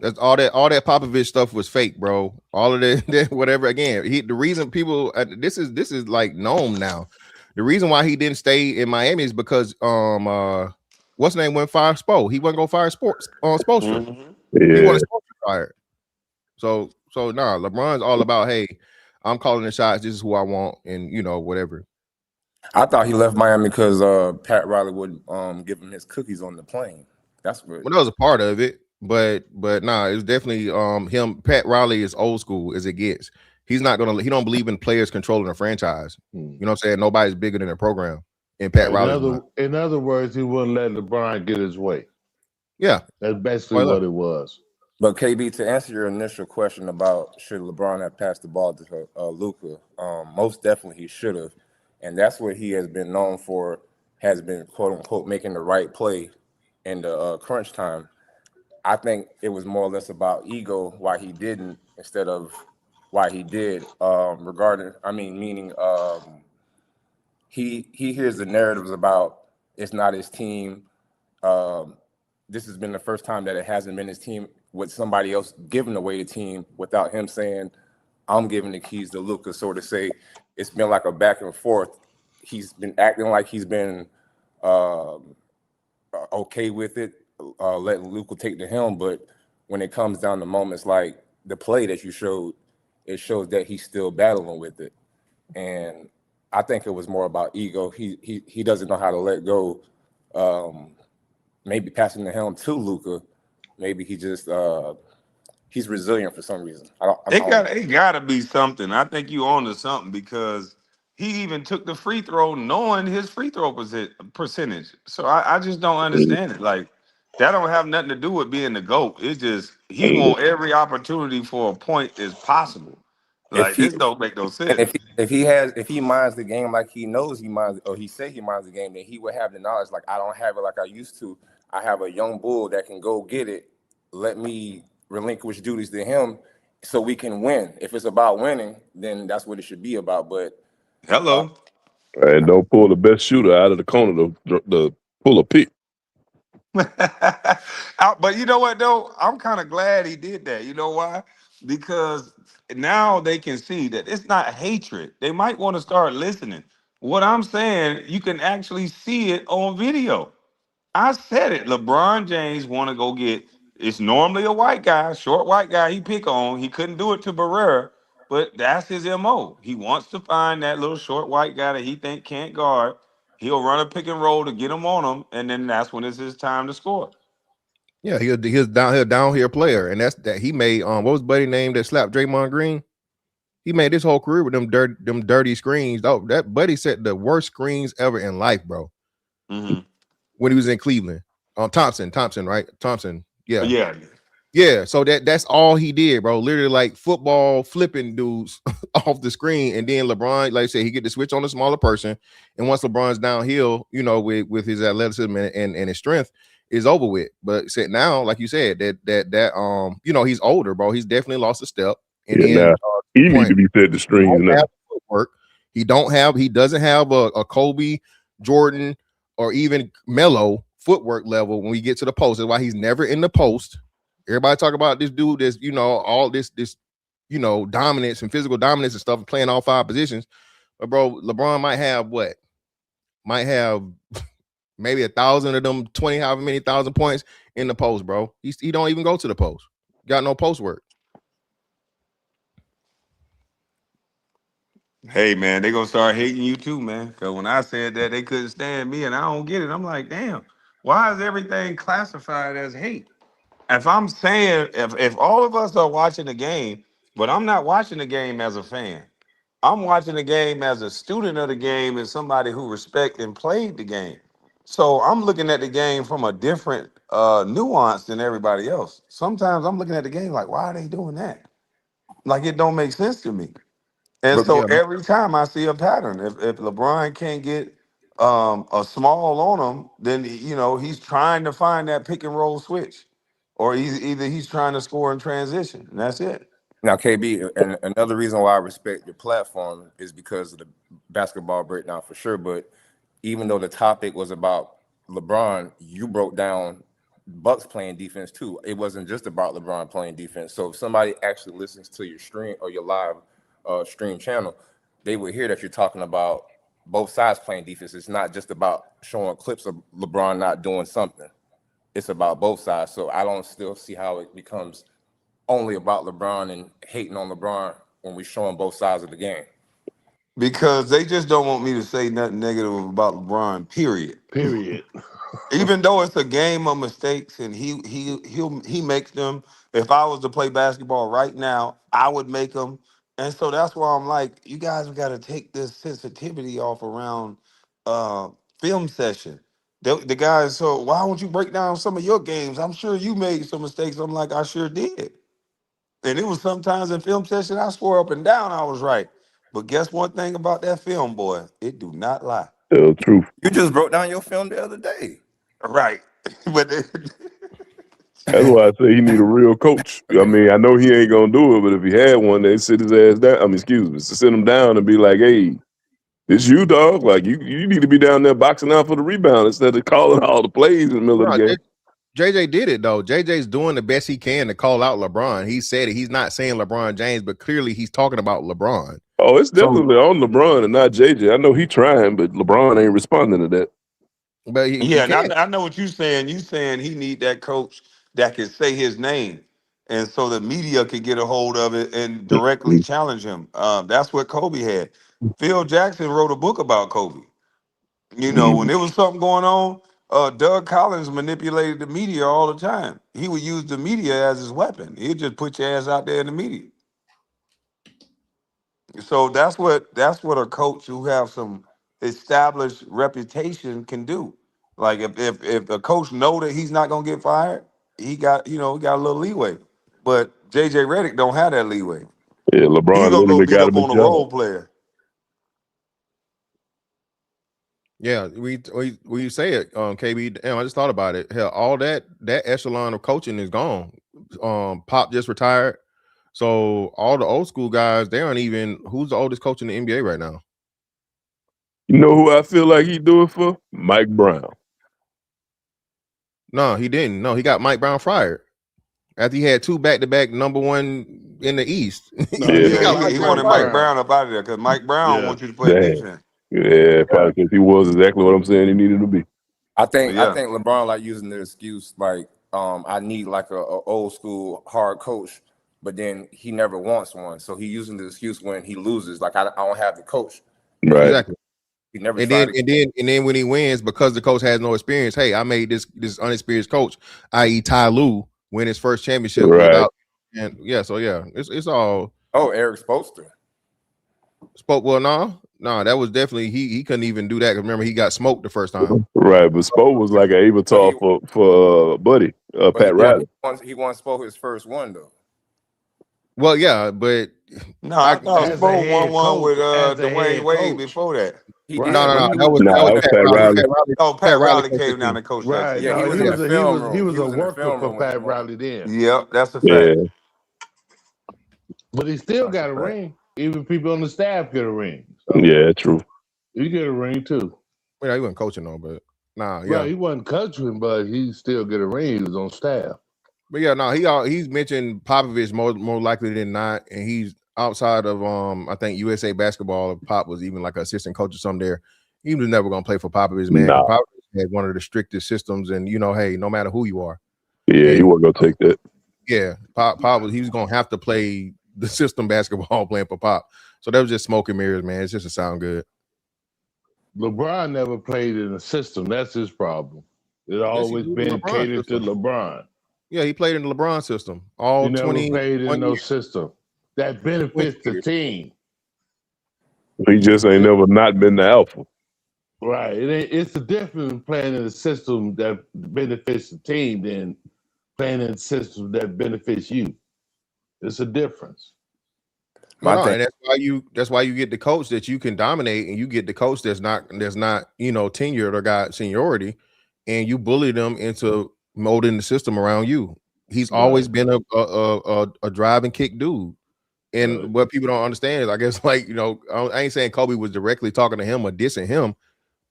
That's all that Popovich stuff was fake, bro. All of that whatever. Again, the reason people this is like known now. The reason why he didn't stay in Miami is because what's his name went fire Spo. He wasn't gonna fire sports on Spoelstra. Yeah. He wanted Spoelstra fired. So nah, LeBron's all about, hey, I'm calling the shots. This is who I want, and whatever. I thought he left Miami because Pat Riley would give him his cookies on the plane. That's what. Well, that was a part of it, but nah, it was definitely him. Pat Riley is old school as it gets. He don't believe in players controlling a franchise. You know what I'm saying? Nobody's bigger than a program. In Pat Riley. In other words, he wouldn't let LeBron get his way. Yeah, that's basically what it was. But KB, to answer your initial question about should LeBron have passed the ball to Luka, most definitely he should have, and that's what he has been known for. Has been quote unquote making the right play in the crunch time. I think it was more or less about ego why he didn't instead of why he did. Meaning he hears the narratives about it's not his team. This has been the first time that it hasn't been his team with somebody else giving away the team without him saying, I'm giving the keys to Luka. So to say, it's been like a back and forth. He's been acting like he's been okay with it, letting Luka take the helm. But when it comes down to moments like the play that you showed, it shows that he's still battling with it. And I think it was more about ego. He doesn't know how to let go. Maybe passing the helm to Luka. Maybe he just he's resilient for some reason. It gotta be something. I think you on to something because he even took the free throw knowing his free throw percentage. So I just don't understand it. Like that don't have nothing to do with being the GOAT. It's just he want every opportunity for a point as possible. Like this don't make no sense. If he minds the game like he knows he minds, or he said he minds the game, then he would have the knowledge. Like I don't have it like I used to. I have a young bull that can go get it. Let me relinquish duties to him so we can win. If it's about winning, then that's what it should be about. But hello, and don't pull the best shooter out of the corner to pull a pick. But you know what though? I'm kind of glad he did that. You know why? Because now they can see that it's not hatred. They might want to start listening. What I'm saying, you can actually see it on video. I said it. LeBron James want to go get. It's normally a white guy, short white guy. He pick on. He couldn't do it to Barrera, But that's his MO. He wants to find that little short white guy that he think can't guard. He'll run a pick and roll to get him on him, and then that's when it's his time to score. Yeah, he's downhill player, and that's that he made. What was Buddy name that slapped Draymond Green? He made his whole career with them dirty screens. Oh, that Buddy set the worst screens ever in life, bro. Mm-hmm. When he was in Cleveland, Thompson, right? Thompson, Yeah. yeah. So that's all he did, bro. Literally like football flipping dudes off the screen, and then LeBron, like I said, he get to switch on the smaller person, and once LeBron's downhill, with his athleticism and his strength, is over with. But said now, like you said, that he's older, bro. He's definitely lost a step, and Yeah, then now he needs to be fed the strings now. Footwork. He doesn't have a Kobe, Jordan, or even Melo footwork level when we get to the post. That's why he's never in the post. Everybody talk about this dude, this all this dominance and physical dominance and stuff, playing all 5 positions. But bro, LeBron might have maybe 1,000 of them 20 however many thousand points in the post, bro. He don't even go to the post. Got no post work. Hey man, they gonna start hating you too, man. Because when I said that they couldn't stand me, and I don't get it. I'm like, damn, why is everything classified as hate? If I'm saying, if all of us are watching the game, but I'm not watching the game as a fan, I'm watching the game as a student of the game and somebody who respect and played the game. So I'm looking at the game from a different nuance than everybody else. Sometimes I'm looking at the game like, why are they doing that? Like it don't make sense to me. And But so Yeah, every time I see a pattern, if LeBron can't get a small on him, then he's trying to find that pick and roll switch, or he's trying to score in transition, and that's it. now, KB, and another reason why I respect your platform is because of the basketball breakdown for sure. But even though the topic was about LeBron, you broke down Bucks playing defense too. It wasn't just about LeBron playing defense. So if somebody actually listens to your stream or your live stream channel, they would hear that you're talking about both sides playing defense. It's not just about showing clips of LeBron not doing something. It's about both sides. So I don't still see how it becomes only about LeBron and hating on LeBron when we're showing both sides of the game. Because they just don't want me to say nothing negative about LeBron. Period. Period. Even though it's a game of mistakes, and he makes them. If I was to play basketball right now, I would make them. And so that's why I'm like, you guys got to take this sensitivity off around uh, film session. The guys, so why won't you break down some of your games? I'm sure you made some mistakes. I'm like, I sure did. And it was sometimes in film session, I swore up and down I was right. But guess one thing about that film, boy, it do not lie. Truth. You just broke down your film the other day. Right. But That's why I say he need a real coach. I mean, I know he ain't gonna do it, but if he had one, they'd sit his ass down. I mean, excuse me, to sit him down and be like, "Hey, this you, dog. Like you need to be down there boxing out for the rebound instead of calling all the plays in the middle of the game." JJ did it though. JJ's doing the best he can to call out LeBron. He said it. He's not saying LeBron James, but clearly he's talking about LeBron. Oh, it's definitely on LeBron and not JJ. I know he trying, but LeBron ain't responding to that. But he yeah, and can't. I know what you're saying. You saying he need that coach that can say his name, and so the media could get a hold of it and directly challenge him. That's what Kobe had. Phil Jackson wrote a book about Kobe. When there was something going on, Doug Collins manipulated the media all the time. He would use the media as his weapon. He'd just put your ass out there in the media. So that's what a coach who have some established reputation can do. Like if a coach know that he's not gonna get fired, he got a little leeway. But JJ Redick don't have that leeway. Yeah, He LeBron gonna go literally beat got up him a on a job. role player. Yeah, we you say it, KB. Damn, I just thought about it. Hell, all that echelon of coaching is gone. Pop just retired, so all the old school guys, they aren't even. Who's the oldest coach in the NBA right now? You know who I feel like he do it for? Mike Brown. No, he didn't. No, he got Mike Brown fired after he had 2 back-to-back number 1 in the East. No, Yeah, Yeah, got he, Mike he Brown wanted Mike fired. Brown up out of there because Mike Brown wants you to play Damn. defense. Yeah, probably because he was exactly what I'm saying he needed to be. I think Yeah. LeBron like using the excuse like I need like a old school hard coach, but then he never wants one. So he using the excuse when he loses, like I don't have the coach. Right. Exactly. He never And tried then when he wins, because the coach has no experience, hey, I made this unexperienced coach, i.e. Ty Lue, win his first championship Right. without. And yeah, so yeah, it's all. Oh, Eric Spoelstra. No, that was definitely he couldn't even do that. 'Cause remember, he got smoked the first time. Right, but Spo was like an avatar for Buddy, Pat Riley. He won Spo his first one though. Well, yeah, but No, I thought As a Spo head won with coach, Dwayne head Wade coach. before that. He no, did. that was Pat Riley. Oh, Pat Riley came down to and coached Right. that team. Yeah, No, he was he in was the a, film room. he was He a was in the worker film for room when he Pat won. Riley then. Yep, that's a fact. Yeah, But he still got a ring. Even people on the staff get a ring. So yeah, true. you get a ring too. Well, he wasn't coaching though, but Right, he wasn't coaching, but he still get a ring. He was on staff. But yeah, he's mentioned Popovich more likely than not, and he's outside of I think USA basketball. Pop was even like an assistant coach or something there. He was never gonna play for Popovich, man. Nah. Popovich had one of the strictest systems, and hey, no matter who you are. Yeah, he wasn't gonna take that. Yeah, Pop he was gonna have to play the system basketball playing for Pop. So that was just smoke and mirrors, man. It's just to sound good. LeBron never played in a system. That's his problem. It's always been catered to LeBron. Yeah, he played in the LeBron system. He never played in no system that benefits the team. He just ain't never not been the alpha. Right. It's a difference playing in a system that benefits the team than playing in a system that benefits you. It's a difference. And that's why you get the coach that you can dominate, and you get the coach that's not tenured or got seniority, and you bully them into molding the system around you. He's always been a drive and kick dude. And what people don't understand is, I guess, I ain't saying Kobe was directly talking to him or dissing him,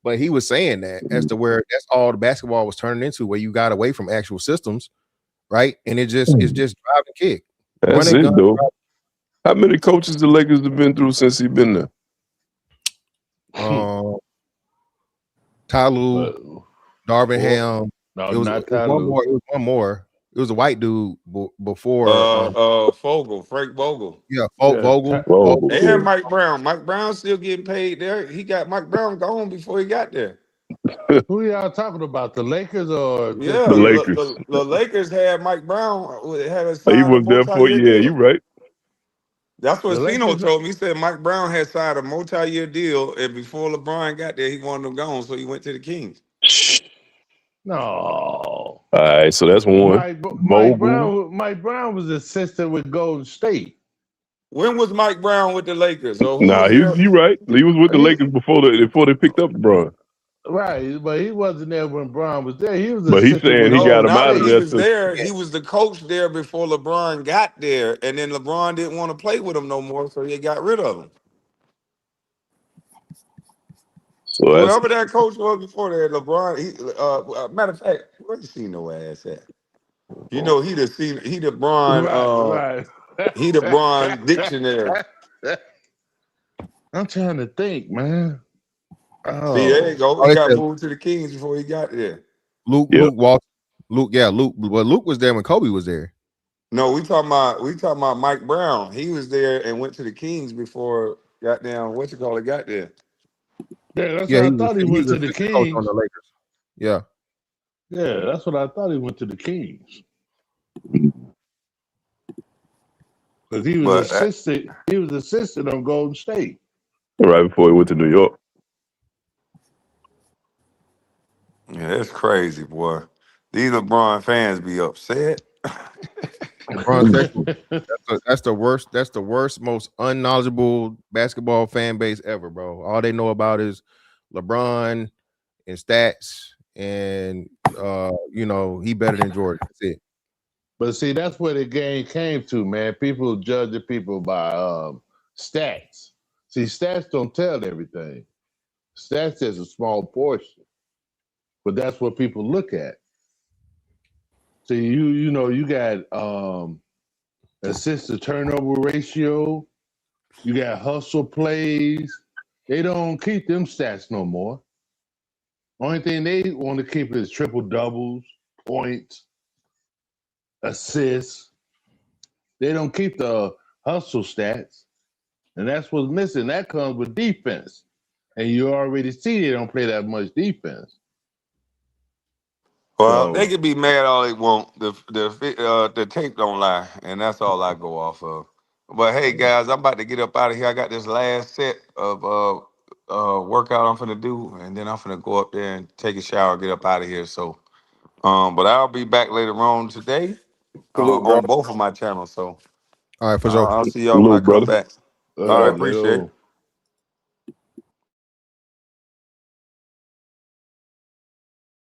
but he was saying that as to where that's all the basketball was turning into, where you got away from actual systems, right? And it's just drive and kick. That's it, though. How many coaches the Lakers have been through since he's been there? Ty Lue, Darvin Ham. No, it was one more. It was a white dude before. Frank Vogel. Yeah, Vogel. They had Mike Brown. Mike Brown still getting paid there. He got Mike Brown gone before he got there. Who y'all talking about? The Lakers or the Lakers? The Lakers had Mike Brown. Had a he was there for you right. That's what Sino told me. He said Mike Brown had signed a multi-year deal, and before LeBron got there, he wanted him gone, so he went to the Kings. No. All right, so that's one. Mike Brown was assistant with Golden State. When was Mike Brown with the Lakers? Or you right. He was with the Lakers before they picked up LeBron. Right, but he wasn't there when Bron was there. He was. But he's saying he got him out of there. He was there. He was the coach there before LeBron got there, and then LeBron didn't want to play with him no more, so he got rid of him. So whoever that coach was before that, LeBron. Matter of fact, where you see no ass at? He the Bron. Right. He the Bron dictionary. I'm trying to think, man. Oh. See, there you go. He got moved to the Kings before he got there. Luke was there when Kobe was there. No, we talking about Mike Brown. He was there and went to the Kings before got there. Yeah, that's what I thought he went to the Kings. On the Lakers. Yeah. Yeah, that's what I thought he went to the Kings. Because he was assistant on Golden State. Right before he went to New York. Yeah, that's crazy, boy. These LeBron fans be upset. That's the worst. That's the worst, most unknowledgeable basketball fan base ever, bro. All they know about is LeBron and stats, and he better than Jordan. That's it. But see, that's where the game came to, man. People judge the people by stats. See, stats don't tell everything. Stats is a small portion, but that's what people look at. So you got assist to turnover ratio, you got hustle plays. They don't keep them stats no more. Only thing they want to keep is triple doubles, points, assists. They don't keep the hustle stats, and that's what's missing. That comes with defense, and you already see they don't play that much defense. Well, they So can be mad all they want. The tape don't lie, and that's all I go off of. But hey, guys, I'm about to get up out of here. I got this last set of workout I'm finna do, and then I'm finna go up there and take a shower, get up out of here. So, but I'll be back later on today Salute, bro. on both of my channels. So All right, for sure. I'll see y'all when I Salute, come brother. back. all All right, right, appreciate it. later.